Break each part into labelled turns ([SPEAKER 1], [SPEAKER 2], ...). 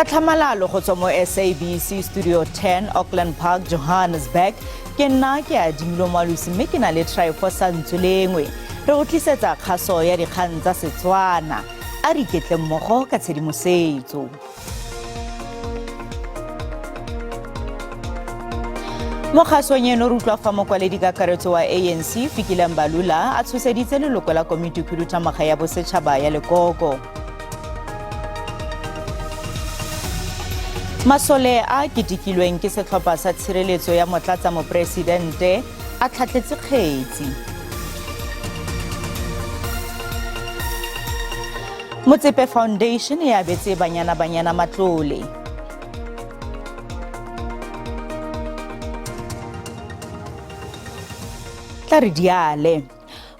[SPEAKER 1] Katlamalalo go tswa mo SABC Studio 10 Auckland Park Johannesburg ke nna ke a dimilo malusi mme ke na le trifour sa ntsolengwe re go tlisetsa kgaso ya dikgang tsa Setswana a re iketle mmogo ka tshedimosetso. Mo kgasong eno re utlwa fa mokwaledi kakaretso wa ANC Fikile Mbalula a tshoseditse leloko la komiti khuduthamaga ya bosetšhaba ya lekoko. Masole a ketekilweng ke setlhopha sa tshireletso ya motlatsa mopresidente a tlhatlhetse kgetsi. Motsepe Foundation e abetse banyana matlole. Tla re diale.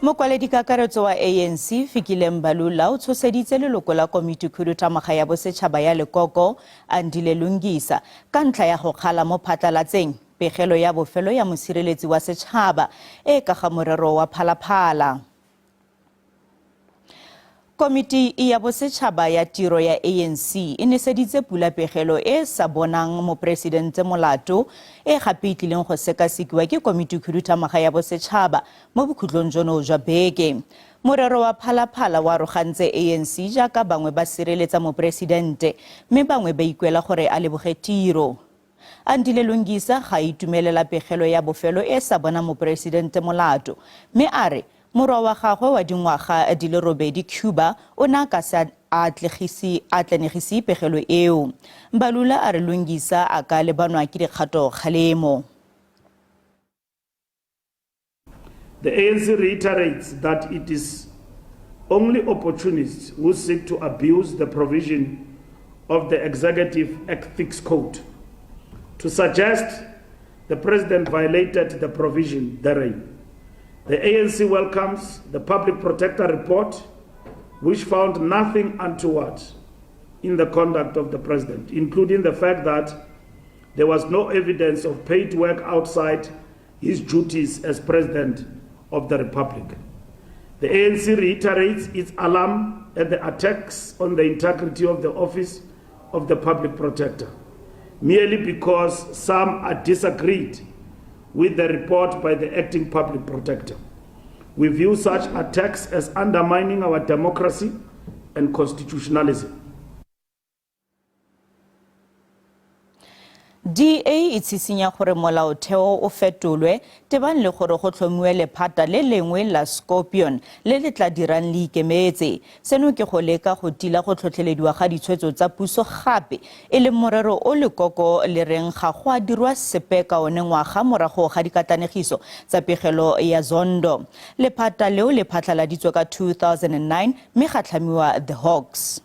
[SPEAKER 1] Mokwaledi kakaretso wa ANC Fikile Mbalula o tshoseditse leloko la komiti khuduthamaga ya bosetšhaba ya lekoko Andile Lungisa ka ntlha ya go kgala mo phatlalatseng pegelo ya bofelo ya mosireletsi wa setšhaba e ka ga morero wa phalaphala. Komiti ya bosetšhaba ya tiro ya ANC e neseditse pula pegelo e sa bonang mopresidente molato e gape e tlileng go sekasekiwa ke komiti khuduthamaga ya bosetšhaba mo bokhutlong jono jwa beke. Morero wa phalaphala wa arogantse ANC jaaka bangwe ba sireletsa mopresidente mme bangwe ba ikwela gore a leboge tiro. Andile Lungisa ga itumelela pegelo ya bofelo e sa bona mopresidente molato mme a re morwa wa gagwe wa dingwaga di le robedi Cuba o na ka sa atlenegisi pegelo eo. Mbalula a re Lungisa a ka lebanwa ke dikgato kgalemo.
[SPEAKER 2] The ANC reiterates that it is only opportunists who seek to abuse the provision of the Executive Ethics Code. To suggest the President violated the provision therein. The ANC welcomes the Public Protector report, which found nothing untoward in the conduct of the President, including the fact that there was no evidence of paid work outside his duties as President of the Republic. The ANC reiterates its alarm at the attacks on the integrity of the office of the Public Protector, merely because some are disagreed with the report by the acting Public Protector. We view such attacks as undermining our democracy and constitutionalism.
[SPEAKER 1] DA itshisinya gore molaotheo o fetolwe tebang le gore go tlhomiwe lephata le lengwe la Scorpion le le tla dirang le ikemetse. Seno ke go leka go tila go tlhotlhelediwa ga ditshwetso tsa puso gape e le morero o lekoko le reng ga go a dirwa sepe ka one ngwaga morago ga dikatanegiso tsa pegelo ya Zondo. Lephata leo le phatlaladitswe ka 2009 mme ga tlhamiwa the Hawks.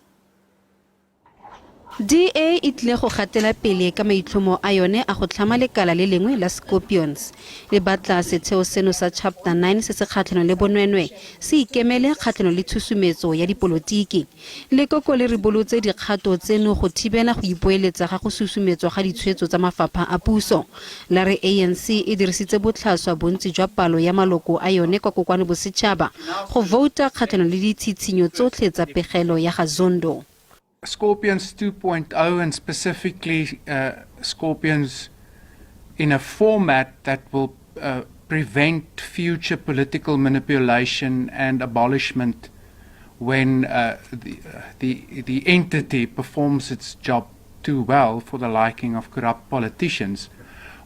[SPEAKER 3] DA e tlile go gatela pele ka maitlhomo a yone a go tlhama lekala le lengwe la Scorpions le batla setheo seno sa chapter 9 se se kgatlhanong le bonwenwe se ikemele kgatlhanong le tshusumetso ya dipolotiki. Lekoko le re bolotse dikgato tseno go thibela go ipoeletsa ga go susumetswa ga ditshwetso tsa mafapha a puso. La re ANC e dirisitse botlhaswa bontsi jwa palo ya maloko a yone kwa kokwane bosetšhaba go vouta kgatlhanong le ditshitshinyo tsotlhe tsa pegelo ya ga Zondo.
[SPEAKER 4] Scorpions 2.0 and specifically Scorpions in a format that will prevent future political manipulation and abolishment when the entity performs its job too well for the liking of corrupt politicians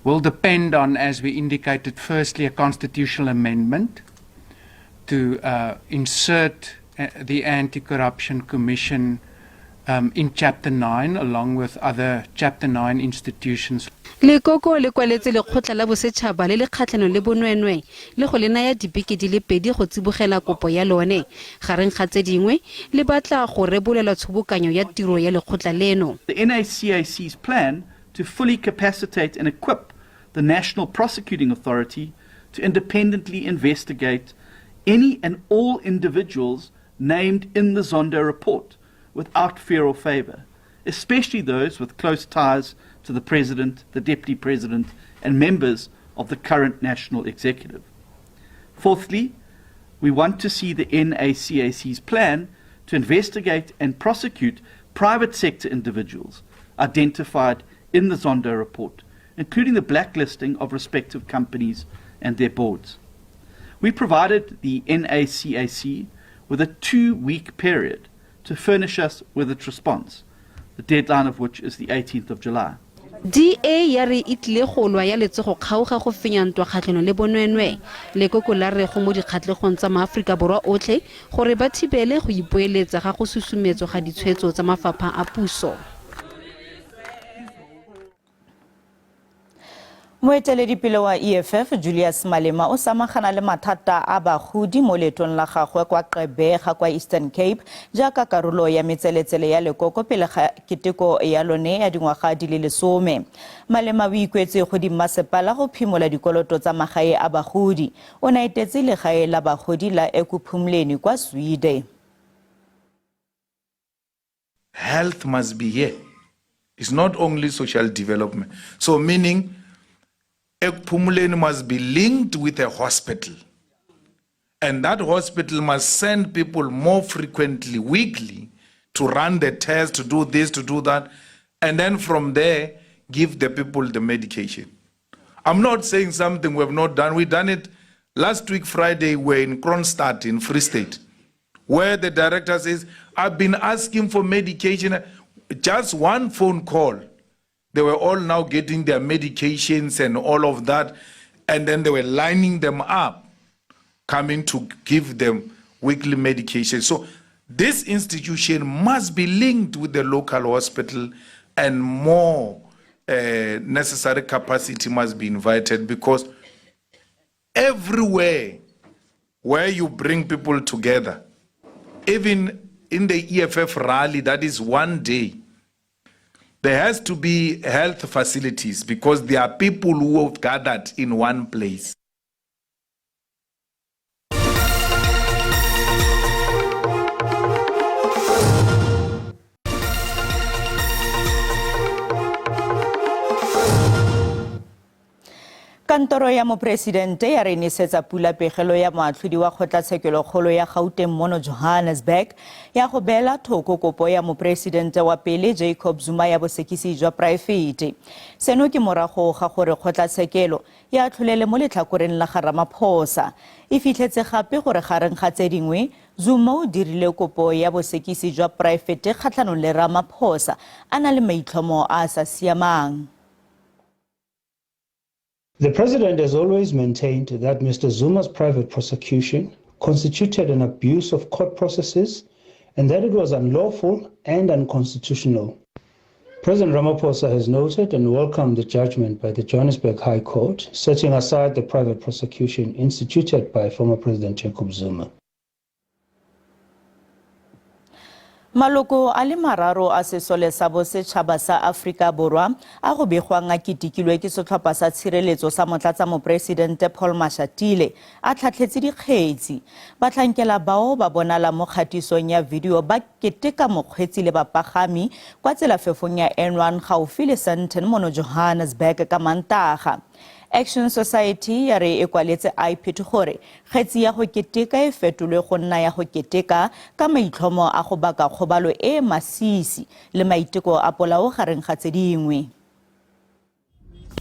[SPEAKER 4] will depend on, as we indicated, firstly a constitutional amendment to insert the Anti-Corruption Commission in Chapter 9 along with other Chapter 9 institutions.
[SPEAKER 3] Lekoko le kwaletse lekgotla la bosetšhaba le le kgatlhanong le bonwenwe le go le naya dibeke di le pedi go tsibogela kopo ya lone gareng ga tse dingwe le batla go rebolela tshobokanyo ya tiro ya lekgotla leno.
[SPEAKER 5] The NACAC's plan to fully capacitate and equip the National Prosecuting Authority to independently investigate any and all individuals named in the Zondo report without fear or favor, especially those with close ties to the President, the Deputy President, and members of the current National Executive. Fourthly, we want to see the NACAC's plan to investigate and prosecute private sector individuals identified in the Zondo report, including the blacklisting of respective companies and their boards. We provided the NACAC with a 2-week period to furnish us with its response, the deadline of which is the 18th of July.
[SPEAKER 3] DA ya re itlile go lwa ya letse go kgaoga go fenyantwa kgatlhano le bonwenwe le koko la re go mo dikgatlhegong tsa maAforika borwa otlhe gore ba thibele go ipoeletsa ga go susumetswa ga ditshwetso tsa mafapha a puso.
[SPEAKER 1] Moeteledipele wa EFF Julius Malema o samagana le mathata a bagodi mo letong la gagwe kwa Gqeberha kwa Eastern Cape jaaka karolo ya metseletsele ya lekoko pele ga keteko ya lone ya dingwaga di le 10. Malema o ikwetse go dimmasepala go phimola dikoloto tsa magae a bagodi. O naetetse legae la bagodi la Ekuphumleni kwa Sweden.
[SPEAKER 6] Health must be here. It's not only social development. So meaning Ekuphumleni must be linked with a hospital. And that hospital must send people more frequently, weekly, to run the tests, to do this, to do that. And then from there, give the people the medication. I'm not saying something we have not done. We done it last week, Friday, we're in Kronstadt in Free State, where the director says, I've been asking for medication. Just one phone call. They were all now getting their medications and all of that. And then they were lining them up, coming to give them weekly medication. So this institution must be linked with the local hospital, and more necessary capacity must be invited, because everywhere where you bring people together, even in the EFF rally, that is one day, there has to be health facilities, because there are people who have gathered in one place.
[SPEAKER 1] Kantoro ya mopresidente ya re inisetsa pulapegelo ya moatlhodi wa kgotlatshekelo ya Gauteng mono Johannesburg ya go beela thoko kopo ya mopresidente wa pele Jacob Zuma ya bosekisi jwa private. Seno ke morago ga gore kgotlatshekelo ya tlholele mo letlhakoreng la ga Ramaphosa. E fitlhetse gape gore gareng ga tse dingwe Zuma o dirile kopo ya bosekisi jwa private kgatlhanong le Ramaphosa a na le maitlhomo a sa siamang.
[SPEAKER 7] The president has always maintained that Mr. Zuma's private prosecution constituted an abuse of court processes and that it was unlawful and unconstitutional. President Ramaphosa has noted and welcomed the judgment by the Johannesburg High Court, setting aside the private prosecution instituted by former President Jacob Zuma.
[SPEAKER 1] Maloko a le mararo a sesole sa bosetšhaba sa Afrika Borwa a go begwang a ketekilwe ke setlhopha sa tshireletso sa motlatsa mopresidente Paul Mashatile a tlhatlhetse dikgetsi. Batlhankela bao ba bonala mo kgatisong ya video ba keteka mokgweetsi le bapagami kwa tselafefong ya N1 gaufi le Sandton mono Johannesburg ka Mantaga. Action Society ya re e kwaletse iPad gore kgetsi ya go keteka e fetolwe go nna ya go keteka ka maitlhomo a go baka kgobalo e masisi le maiteko a polao gareng ga tse dingwe.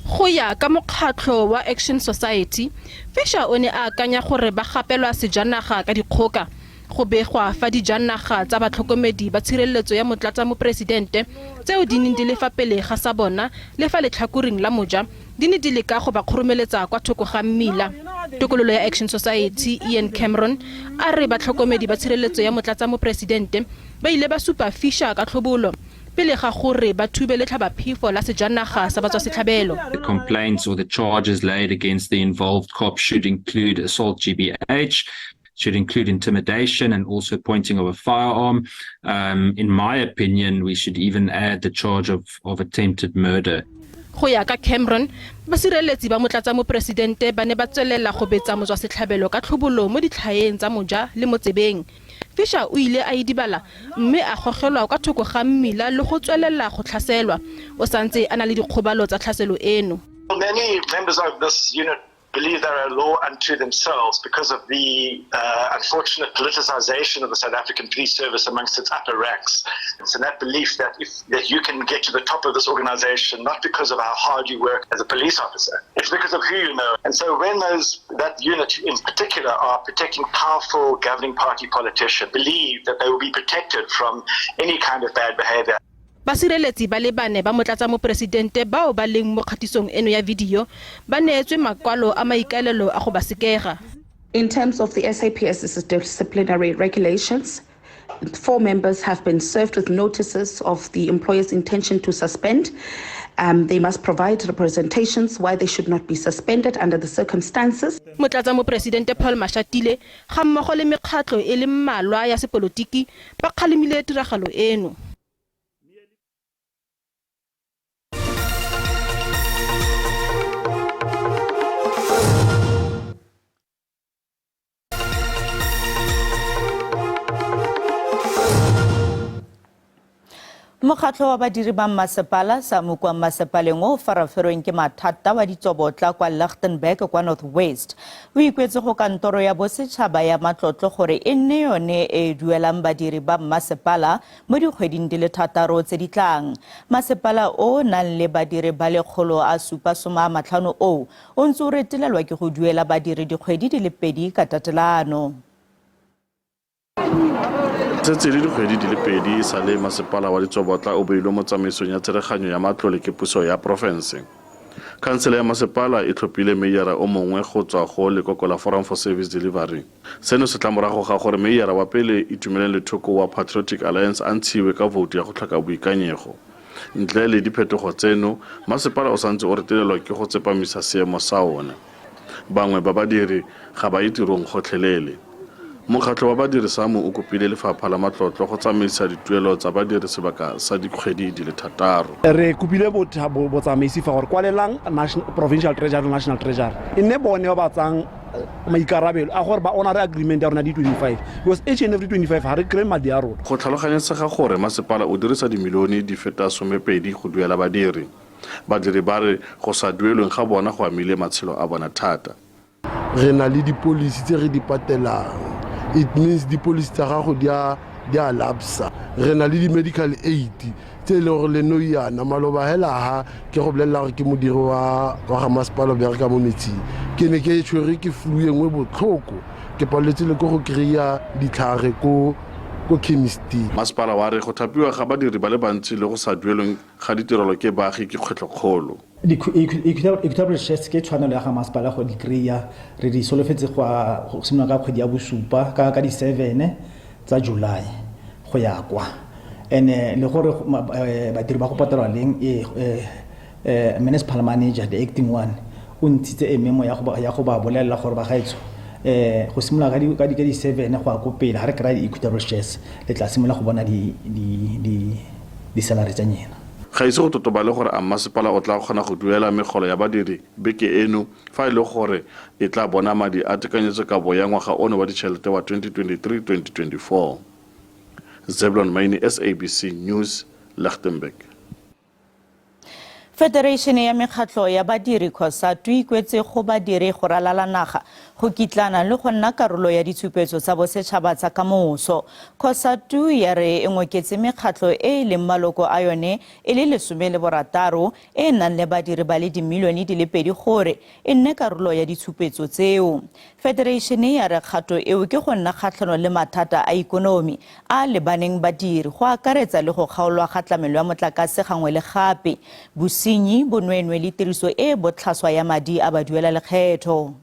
[SPEAKER 8] Go ya ka mokgatlho wa Action Society, Fisher o ne a akanya gore ba gapelwa sejanaga ka dikgoka go begwa fa dijanaga tsa batlhokomedi ba tshireletso ya motlatsa mopresidente tseo di neng di le fa pele ga sa bona le fa letlhakoring la moja di ne di le ka go ba kgoromeletsa kwa thoko ga mmila. Tokololo ya Action Society Ian Cameron a re batlhokomedi ba tshireletso ya motlatsa mopresidente ba ile ba supa Fisher ka tlhobolo pele ga gore ba thubele tlhabaphefo la sejanaga sa batswa setlhabelo.
[SPEAKER 9] The complaints or the charges laid against the involved cops should include assault GBH, should include intimidation and also pointing of a firearm. In my opinion, we should even add the charge of attempted murder.
[SPEAKER 8] Go ya ka Cameron, basireletsi ba motlatsa mopresidente ba ne ba tswelela go betsa motswa setlhabelo ka tlhobolo mo ditlhaeng tsa moja le mo tsebeng. Fisher o ile a idibala mme a gogelwa ka thoko ga mmila le go tswelela go tlhaselwa. O santse a na le dikgobalo tsa tlhaselo eno.
[SPEAKER 10] Many members of this unit believe they're a law unto themselves because of the unfortunate politicization of the South African police service amongst its upper ranks. It's in that belief that that you can get to the top of this organization not because of how hard you work as a police officer, it's because of who you know. And so when that unit in particular are protecting powerful governing party politicians, believe that they will be protected from any kind of bad behavior.
[SPEAKER 8] Basireletsi ba le bane ba motlatsa mo presidente bao ba leng mo kgatisong eno ya video ba neetswe makwalo a maikaelelo a go ba sekega.
[SPEAKER 11] In terms of the SAPS's disciplinary regulations, 4 members have been served with notices of the employer's intention to suspend. They must provide representations why they should not be suspended under the circumstances.
[SPEAKER 8] Motlatsa mo presidente Paul Mashatile ga mmogo le mekgatlo e le mmalwa ya sepolotiki ba kgalemile tiragalo eno.
[SPEAKER 1] Mokgatlho wa badiri ba masepala sa mo kwa masepaleng o faraferweng ke mathata wa ditsobotla kwa Lichtenburg kwa North West o ikwetse go kantoro ya bosetšhaba ya matlotlo gore e nne yone e duelang badiri ba masepala mo dikgweding di le 6 tse di tlang. Masepala o nang le badiri ba le 750 o ntse o retelelwa ke go duela badiri dikgwedi di le 2 ka tatelano.
[SPEAKER 12] Setse le dikgwedi di le 2 sa le masepala wa ditsobotla o beilwe mo tsamaisong ya tsereganyo ya matlole ke puso ya province. Kansele ya masepala e tlhophile meyara o mongwe go tswa go lekoko la Forum for Service Delivery. Seno se tla morago ga gore meyara wa pele Itumeleng Lethoko wa Patriotic Alliance a ntshiwe ka vote ya go tlhoka boikanyego. Ntle le diphetogo tseno, masepala o santse o retelelwa ke go tsepamisa seemo sa ona. Bangwe ba badiri ga ba itirong gotlhelele. Mokgatlho wa badiri samo o kopile lefapha la matlotlo go tsamaisa dituelo tsa badiri sebaka sa dikgwedi di le 6.
[SPEAKER 13] Re kopile botsamaisi fa gore kwalelang provincial treasury national treasury e ne bone ba batsang maikarabelo a gore ba honor agreement ya rona di 25 because each and every 25 ha re kry madi a rona.
[SPEAKER 12] Go tlhaloganyetsa gore masepala o dirisa dimilione di feta 12 go duela badiri. Badiri ba re go sa duelweng ga bona go amile matshelo a bona thata.
[SPEAKER 14] Re na le dipolisi tse re di patelang. It means the police tsa gago di a lapsa. Re na le di medical aid tse le gore le no yana maloba hela ha ke go bolella gore ke modiri wa ga masepala be re ka mo metsing ke ne ke tshwere ke flu engwe botlhoko ke paletse le go kreya ditlhare ko chemistry.
[SPEAKER 12] Masepala wa re go thapiwa ga badiri ba le bantsi le go sa duelweng ga ditirelo ke baagi ke kgwetlhokgolo.
[SPEAKER 15] Equitable shares ke tshwanelo ya ga masepala go di kreya re di solofetse go simolola ka kgwedi ya bosupa ka di 7 tsa July go ya kwa ene le gore badiri ba go patalwa leng municipal manager the acting one o ntshitse memo ya go ba bolela gore ba gaetso go simolola ka di 7 go a go pele ha re kry di equitable shares le tla simolola go bona di salary tsa nyena.
[SPEAKER 12] Ga ise go totobale gore a masepala o tla kgona go duela megolo ya badiri beke eno fa e le gore e tla bona madi a tekanyetso ka bo ya ngwaga ono wa ditšhelete wa 2023-2024. Zebulon Maini, SABC News, Lichtenburg.
[SPEAKER 1] Federation ya mekgatlo ya badiri COSATU ikwetse go badiri go ralala naga go kitlana le go nna karolo ya ditshupetso tsa bosetšhaba tsa kamoso. COSATU ya re e ngoketse mekgatlo e le maloko a yone e le 16 e nang le badiri ba le dimilione di le 2 gore e nne karolo ya ditshupetso tseo. Federation ya re kgato eo ke go nna kgatlhano le mathata a ikonomi a lebaneng badiri go akaretsa le go kgaolwa ga tlamelo ya motlakase gangwe le gape bosenyi bonwenwe le tiriso e botlhaswa ya madi a baduela lekgetho.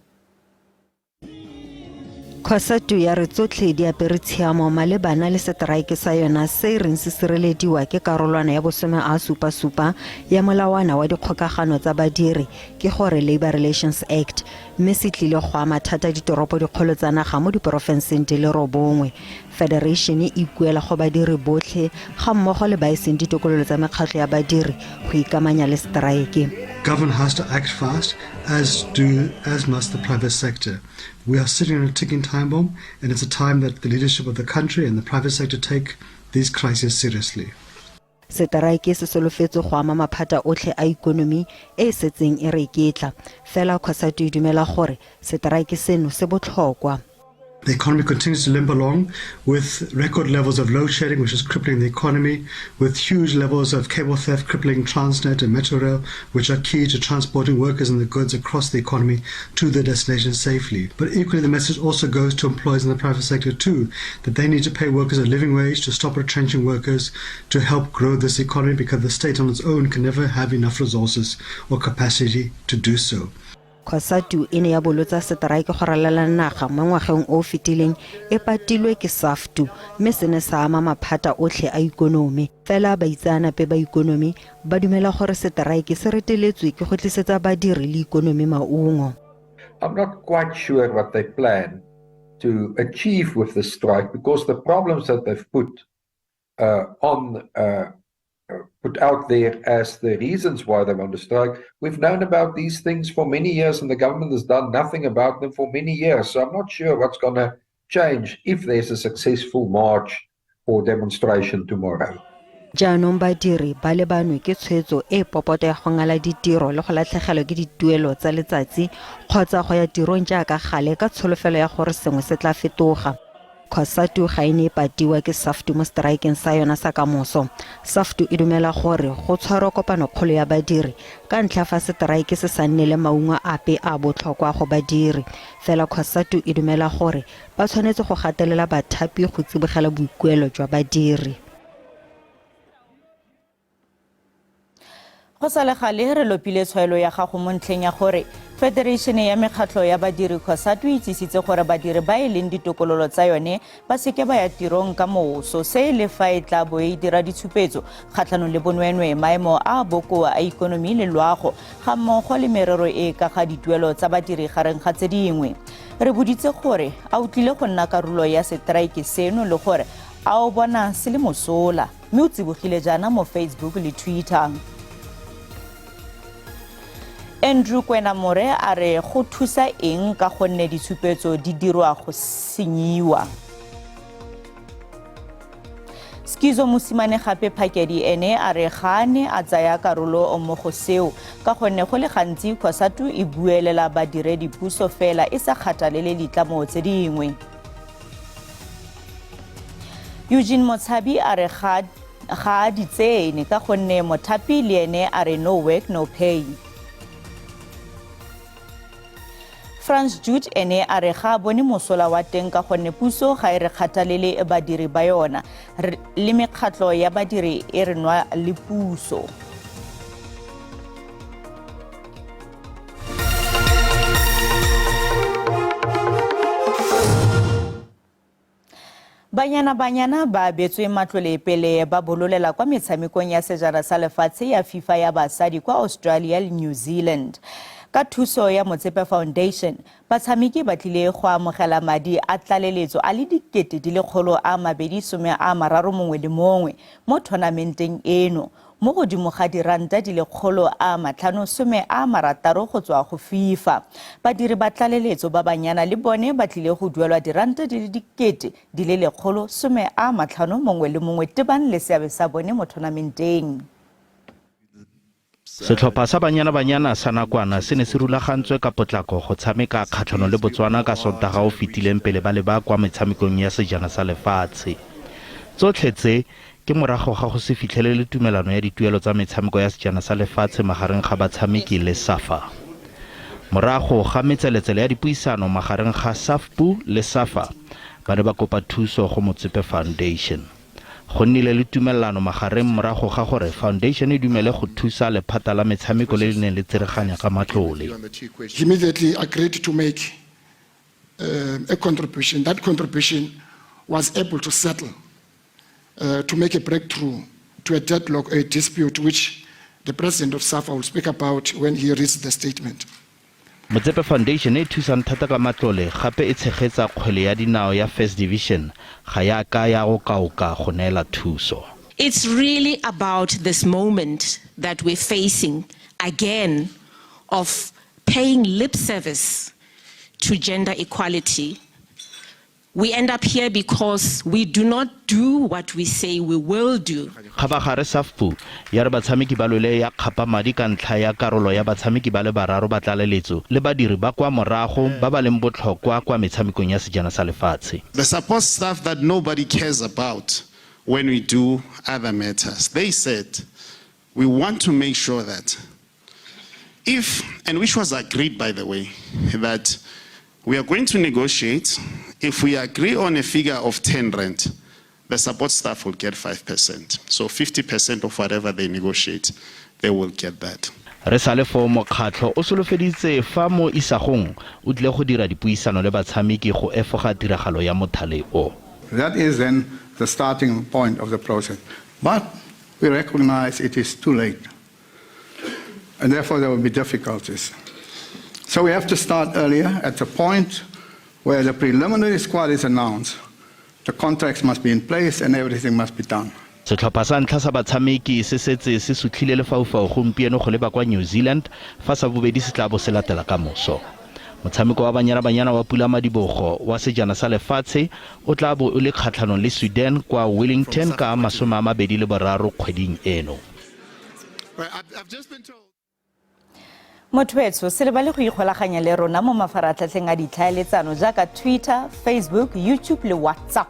[SPEAKER 16] COSATU ya re tsotlhe di apere tshiamo malebana le setraeke sa yona se reng se sirelediwa ke karolwana ya bosome a supa ya molawana wa dikgokagano tsa badiri ke gore Labour Relations Act mme se tlile go ama thata ditoropo dikgolo tsa naga mo diporofenseng di le 9. Federation e ikuela go badiri botlhe ga mmogo le baiseng ditokololo tsa mekgatlho ya badiri go ikamanya le strike.
[SPEAKER 17] Government has to act fast, as must the private sector. We are sitting on a ticking time bomb, and it's a time that the leadership of the country and the private sector take these crises seriously.
[SPEAKER 16] Seteraeke se solofetse go ama maphata otlhe a ikonomi e setseng e re iketla. Fela Khosatu e dumela gore seteraeke seno se botlhokwa.
[SPEAKER 17] The economy continues to limp along with record levels of load shedding, which is crippling the economy, with huge levels of cable theft crippling Transnet and Metro Rail, which are key to transporting workers and the goods across the economy to their destination safely. But equally, the message also goes to employers in the private sector too, that they need to pay workers a living wage to stop retrenching workers to help grow this economy, because the state on its own can never have enough resources or capacity to do so.
[SPEAKER 16] Khosatu e ne ya bolotsa seteraeke go ralala naga mo ngwageng o fetileng e patilwe ke SAFTU mme se ne sa ama maphata otlhe a ikonomi. Fela baitsanape ba ikonomi ba dumela gore seteraeke se reteletswe ke go tlisetsa badiri le ikonomi maungo.
[SPEAKER 18] I'm not quite sure what they plan to achieve with the strike, because the problems that they've put out there as the reasons why they want to strike. We've known about these things for many years, and the government has done nothing about them for many years. So I'm not sure what's going to change if there's a successful march or demonstration tomorrow.
[SPEAKER 16] Jaanong badiri ba lebanwe ke tshwetso e popota ya go ngala ditiro le go latlhegelwa ke dituelo tsa letsatsi kgotsa go ya tirong jaaka gale ka tsholofelo ya gore sengwe se tla fetoga. Khosatu ga ene patiwa ke SAFTU mo strikeng sa yona sa kamoso. SAFTU e dumela gore go tshwarwa kopano kgolo ya badiri ka ntlha fa strike se sa nne le maungo ape a botlhokwa go badiri. Fela Khosatu e dumela gore ba tshwanetse go gatelela bathapi go tsibogela boikuelo jwa badiri.
[SPEAKER 1] Go sa le gale re lopile tshwaelo ya gago mo ntlheng ya gore Federation ya mekgatlho ya badiri Khosatu e itsisitse gore badiri ba e leng ditokololo tsa yone ba seke ba ya tirong ka moso se le fa e tla bo e dira ditshupetso kgatlhanong le bonwenwe maemo a bokoa a ikonomi le loago ga mmogo le merero e ka ga dituelo tsa badiri gareng ga tse dingwe. Re boditse gore a o tlile go nna karolo ya setraeke seno le gore a o bona se le mosola mme o tsibogile jaana mo Facebook le Twitter. Andrew Kwenamore a re go thusa eng ka gonne ditshupetso di dirwa go senyiwa. Skizo Mosimane gape Phakedi ene a re gane a tsaya karolo o mo go seo ka gonne go le gantsi Khosatu e buelela badiredi puso fela e sa kgathalele ditlamo tse dingwe. Eugene Motshabi a re ga di tsene ka gonne mothapi le ene a re no work no pay. France Jude ene a re ga bone mosola wa teng ka gonne puso ga e re kgathalele badiri ba yona le mekgatlho ya badiri e re nwa le puso. Banyana ba betswe matlole pele ba bololela kwa metshamekong ya sejana sa lefatshe ya FIFA ya basadi kwa Australia le New Zealand. Ka thuso ya Motsepe Foundation, batshameki ba tlile go amogela madi a tlaleletso a le R230 mongwe le mongwe mo tournamenteng eno, mo godimo ga diranta R560 go tswa go FIFA. Badiri ba tlaleletso ba banyana le bone ba tlile go duelwa diranta R150 mongwe le mongwe tebang le seabe sa bone mo tournamenteng.
[SPEAKER 19] Setlhopha sa banyana sa nakwana se ne se rulagantswe ka potlako go tshameka kgatlhanong le Botswana ka Sontaga o fetileng pele ba le ba kwa metshamekong ya sejana sa lefatshe. Tsotlhe tse ke morago ga go se fitlhelele tumelano ya dituelo tsa metshameko ya sejana sa lefatshe magareng ga batshameki le SAFA. Morago ga metseletsele ya dipuisano magareng ga SAFPU le SAFA ba ne ba kopa thuso go Motsepe Foundation. Go nnile le tumelano magareng morago ga gore Foundation e dumele go thusa lephata la metshameko le le neng le tsereganya ka matlole.
[SPEAKER 20] Immediately agreed to make a contribution. That contribution was able to settle, to make a breakthrough to a deadlock, a dispute, which the president of SAFA will speak about when he reads the statement.
[SPEAKER 19] Motsepe Foundation e thusang thata ka matlole gape e tshegetsa kgwele ya dinao ya First Division ga ya ka ya go kaoka go neela thuso.
[SPEAKER 21] It's really about this moment that we're facing again of paying lip service to gender equality we end up here because we do not do what we say we will do.
[SPEAKER 19] Khabagare Safpu ya re batshameki ba lole ya khapa madi ka ntlha ya karolo ya batshameki ba le bararo ba tlaleletso le badiri ba kwa morago ba ba leng botlhokwa kwa metshamekong ya sejana sa lefatshe.
[SPEAKER 2] The support staff that nobody cares about when we do other matters. They said, we want to make sure that if, and which was agreed by the way, that we are going to negotiate. If we agree on a figure of 10 rand, the support staff will get 5%. So 50% of whatever they negotiate, they will get that.
[SPEAKER 19] Re sale fo mokgatlho o solofeditse fa mo isagong o tle go dira dipuisano le batshameki go efoga tiragalo ya mothale o.
[SPEAKER 22] That is then the starting point of the process. But we recognize it is too late. And therefore there will be difficulties. So we have to start earlier at the point where the preliminary squad is announced. The contracts must be in place and everything must be done.
[SPEAKER 19] Setlhopha sa ntlha sa batshameki se setse se sutlhile lefaufau gompieno go leba kwa New Zealand fa sa bobedi se tla bo se latela ka moso. Motshameko wa banyana wa Pula Madibogo wa sejana sa lefatshe o tla bo o le kgatlhanong le Sweden kwa Wellington ka 23 kgweding eno.
[SPEAKER 22] I've just been told.
[SPEAKER 1] Motwetso se le ba le go ikgolaganya le rona mo mafaratlhatlheng a ditlhaeletsano jaaka Twitter, Facebook, YouTube le WhatsApp.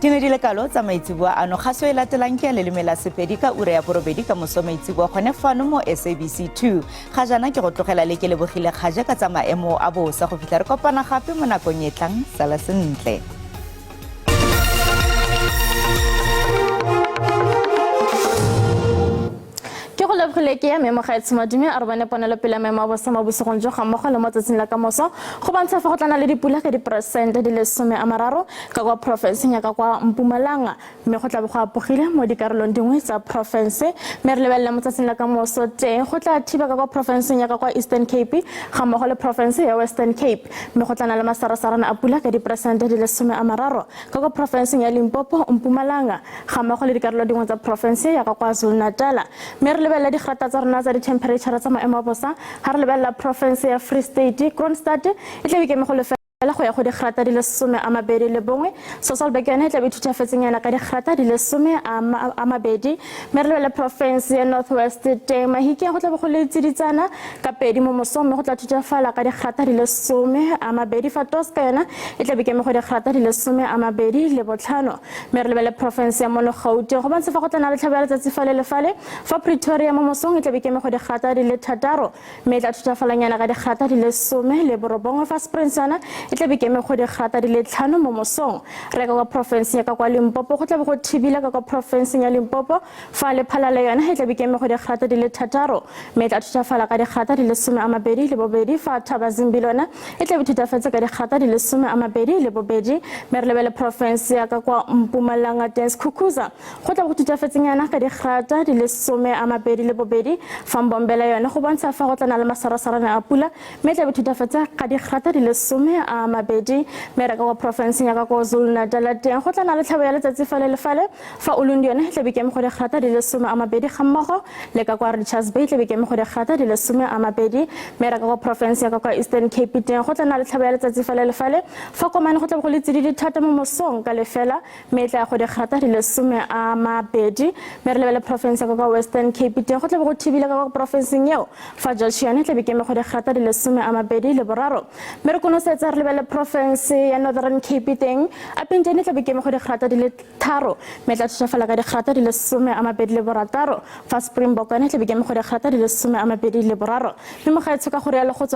[SPEAKER 1] Dine di le kalo tsa maitseboa ano kgaso e latelang ke ya leleme la Sepedi ka ura ya borobedi ka moso maitseboa gone fano mo SABC 2. Ga jana ke go tlogela le ke lebogile kgaja ka tsa maemo a bosa go fitla re kopana gape mo nakong e tlang sala sentle.
[SPEAKER 8] Ke ya memo ga etsmadime a re bane ponelo pele memo a bosa mabosegong jo ga mmogo le mo tsatsing la ka moso go bontsha fa go tlana le dipula ka diperesente di le 30 ka kwa province ya ka kwa Mpumalanga mme go tla bo go apogile mo dikarolong dingwe tsa province mme re lebella mo tsatsing la ka moso teng go tla thiba ka kwa province ya ka kwa Eastern Cape ga mmogo le province ya Western Cape mme go tlana le masarasarana a pula ka diperesente di le 30 ka kwa province ya Limpopo Mpumalanga ga mmogo le dikarolo dingwe tsa province ya ka kwa KwaZulu-Natal mme re lebella grata tsa rona tsa di temperature tsa maemo a bosa ha re lebella province ya Free State Kroonstad e tle ke me go lefela go ya go di grata di le 21 le bongwe Sasolburg yone e tle be thutafetseng ka di grata di le 22 me re lebella province ya North West teng mahiki go tla be go le tsiditsana ka pedi mo mosong me go tla thutafala ka di grata di le 22 fa Toska yona e tle be ke me go di grata di le 22 le botlhano me re lebella province ya Mono Gauteng go bantse fa go tla na le tlhabela tsa tsifale le fale fa Pretoria mo mosong e tle be ke me go di grata di le 3 me tla thutafalanyana ka di grata di le 10 le borobongwe fa Springs yona e tla be ke me go di grata di le 5 mo mosong re ka kwa province ya ka kwa Limpopo go tla be go thibila ka kwa province ya Limpopo fa le phalala yona e tla be ke me go di grata di le 3 me tla thutafala ka di grata di le 22 le bobedi fa Thaba Zimbilona e tla be thutafetse ka di grata di le 22 le bobedi me re lebele province ya ka kwa Mpumalanga Khukhuza go tla be go thutafetsenyana ka di grata di le 22 le bobedi fa Mbombela yona go bontsha fa go tlana le masarasarana a pula me tla be thutafetse ka di grata di le 22 me re ka kwa province ya ka KwaZulu-Natal teng go tlana le tlhabo ya letsatsi fa le fale fa Ulundi yona e tla be ke me go di grata di le 22 ga mmogo le ka kwa Richards Bay tla be ke me go di grata di le 22 me re ka kwa province ya ka kwa Eastern Cape teng go tlana le tlhabo ya letsatsi fa le fale fa Komane go tla be go le tsididi thata mo mosong ka lefela me tla go di grata di le 22 me re lebele province ya ka kwa Western Cape teng go tla be go thibile ka kwa province eo fa George yone tla be ke me go di grata di le 22 le boraro me re kono setsa re lebele province ya Northern Cape teng a pentene tla be ke me go di grata di le 3 me tla tshafala ka di grata di le 22 le borataro fa Springbok yone tla be ke me go di grata di le 22 le boraro me mo ga e tshoka gore ya le go tswa